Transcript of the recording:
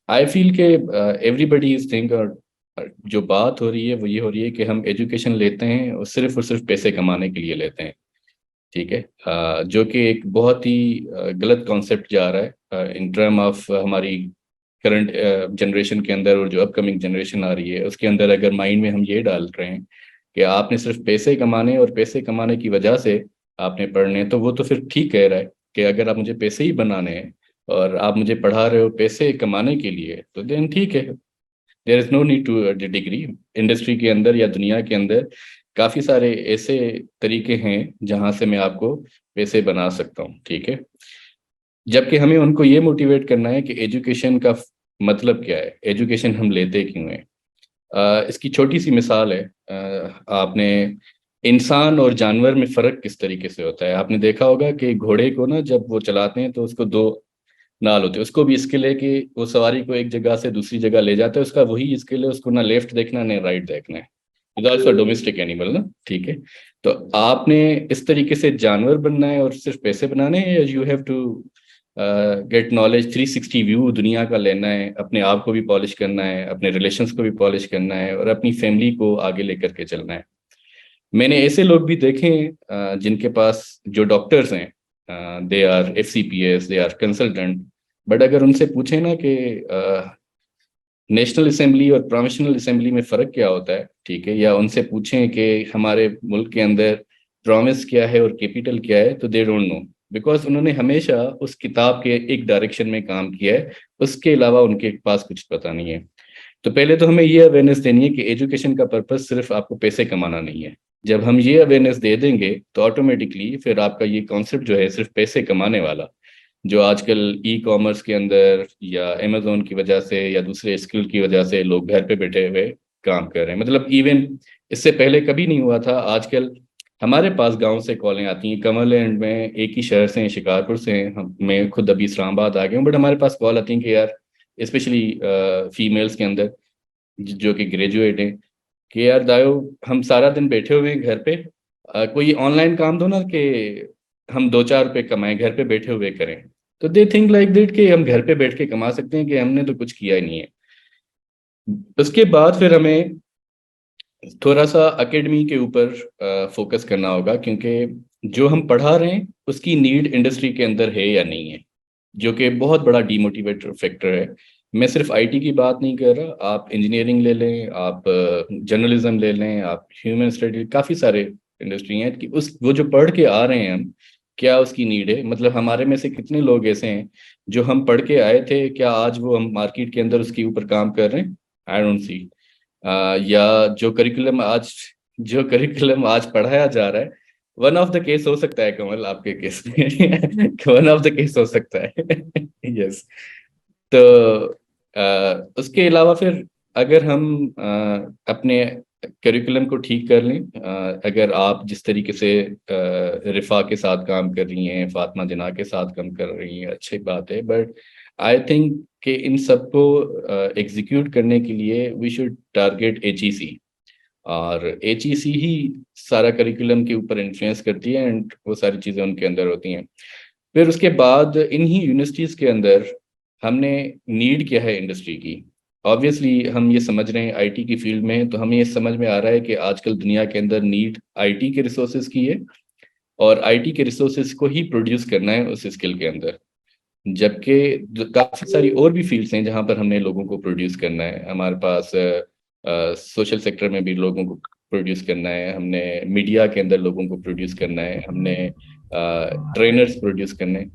I feel के everybody is think, और जो बात हो रही है वो ये हो रही है कि हम एजुकेशन लेते हैं और सिर्फ पैसे कमाने के लिए लेते हैं। ठीक है। जो कि एक बहुत ही गलत कॉन्सेप्ट जा रहा है इन टर्म ऑफ हमारी करंट जनरेशन के अंदर, और जो अपकमिंग जनरेशन आ रही है उसके अंदर अगर माइंड में हम ये डाल रहे हैं कि आपने सिर्फ पैसे कमाने और पैसे कमाने की वजह से आपने पढ़ने हैं, तो वो तो फिर ठीक कह रहा है कि अगर आप मुझे पैसे ही बनाने हैं और आप मुझे पढ़ा रहे हो पैसे कमाने के लिए, तो देन ठीक है। There is no need to degree. Industry के अंदर या दुनिया के अंदर काफ़ी सारे ऐसे तरीके हैं जहां से मैं आपको पैसे बना सकता हूँ। ठीक है। जबकि हमें उनको ये मोटिवेट करना है कि एजुकेशन का मतलब क्या है, एजुकेशन हम लेते क्यों हैं। इसकी छोटी सी मिसाल है। आपने इंसान और जानवर में फ़र्क किस तरीके से होता है, आपने देखा होगा कि घोड़े को ना जब वो चलाते हैं तो उसको दो नाल होते हैं। उसको भी स्किल है कि वो सवारी को एक जगह से दूसरी जगह ले जाता है, उसका वही स्किल है, उसको ना लेफ्ट देखना ना राइट देखना है। इज ऑल्सो डोमेस्टिक एनिमल ना। ठीक है। तो आपने इस तरीके से जानवर बनना है और सिर्फ पैसे बनाने हैं, या you have to get knowledge 360 view दुनिया का लेना है, अपने आप को भी पॉलिश करना है, अपने रिलेशंस को भी पॉलिश करना है, और अपनी फैमिली को आगे लेकर के चलना है। मैंने ऐसे लोग भी देखे हैं जिनके पास जो डॉक्टर्स हैं, they are FCPS, they are consultant, but अगर उनसे पूछे ना कि नेशनल असेंबली और प्रोविंशियल असेंबली में फ़र्क क्या होता है, ठीक है, या उनसे पूछें कि हमारे मुल्क के अंदर प्रोविंस क्या है और कैपिटल क्या है, तो दे डोंट नो। बिकॉज उन्होंने हमेशा उस किताब के एक डायरेक्शन में काम किया है, उसके अलावा उनके पास कुछ पता नहीं है। तो पहले तो हमें ये अवेयरनेस देनी है कि एजुकेशन का पर्पस सिर्फ आपको पैसे कमाना नहीं है। जब हम ये अवेयरनेस दे देंगे तो ऑटोमेटिकली फिर आपका ये कॉन्सेप्ट जो है सिर्फ पैसे कमाने वाला, जो आजकल ई कॉमर्स के अंदर या अमेजोन की वजह से या दूसरे स्किल की वजह से लोग घर पे बैठे हुए काम कर रहे हैं, मतलब इवन इससे पहले कभी नहीं हुआ था। आजकल हमारे पास गांव से कॉलें आती हैं, कमल एंड में एक ही शहर से हैं, शिकारपुर से हैं हम। मैं खुद अभी इस्लामाबाद आ गया हूँ, बट हमारे पास कॉल आती है कि यार, स्पेशली फीमेल्स के अंदर जो कि ग्रेजुएट हैं, कि यार दायो, हम सारा दिन बैठे हुए हैं घर पे, कोई ऑनलाइन काम दो ना कि हम 2-4 रुपए कमाएं, घर पे बैठे हुए करें। तो दे थिंक लाइक दैट कि हम घर पे बैठ के कमा सकते हैं, कि हमने तो कुछ किया ही नहीं है। उसके बाद फिर हमें थोड़ा सा एकेडमी के ऊपर फोकस करना होगा, क्योंकि जो हम पढ़ा रहे हैं उसकी नीड इंडस्ट्री के अंदर है या नहीं है, जो कि बहुत बड़ा डीमोटिवेटर फैक्टर है। मैं सिर्फ आईटी की बात नहीं कर रहा, आप इंजीनियरिंग ले लें, आप जर्नलिज्म ले लें, आप ह्यूमन स्टडी, काफ़ी सारे इंडस्ट्री हैं कि उस वो जो पढ़ के आ रहे हैं हम, क्या उसकी नीड है। मतलब हमारे में से कितने लोग ऐसे हैं जो हम पढ़ के आए थे, क्या आज वो हम मार्केट के अंदर उसके ऊपर काम कर रहे हैं? I don't see. या जो करिकुलम आज पढ़ाया जा रहा है, वन ऑफ द केस हो सकता है कमल आपके केस में वन ऑफ द केस हो सकता है यस। तो उसके अलावा फिर अगर हम अपने करिकुलम को ठीक कर लें, अगर आप जिस तरीके से रिफा के साथ काम कर रही हैं, फातिमा जना के साथ काम कर रही हैं, अच्छी बात है, बट आई थिंक कि इन सबको एग्जीक्यूट करने के लिए वी शुड टारगेट HEC। और HEC ही सारा करिकुलम के ऊपर इन्फ्लुएंस करती है, एंड वो सारी चीज़ें उनके अंदर होती हैं। फिर उसके बाद इन्हीं यूनिवर्सिटीज़ के अंदर हमने नीड क्या है इंडस्ट्री की। ऑब्वियसली हम ये समझ रहे हैं आईटी की फील्ड में हैं, तो हमें ये समझ में आ रहा है कि आजकल दुनिया के अंदर नीड आईटी के रिसोर्सेज की है, और आईटी के रिसोर्सेज को ही प्रोड्यूस करना है उस स्किल के अंदर। जबकि काफ़ी सारी और भी फील्ड्स हैं जहाँ पर हमने लोगों को प्रोड्यूस करना है। हमारे पास सोशल सेक्टर में भी लोगों को प्रोड्यूस करना है, हमने मीडिया के अंदर लोगों को प्रोड्यूस करना है, हमने ट्रेनर्स प्रोड्यूस करने हैं।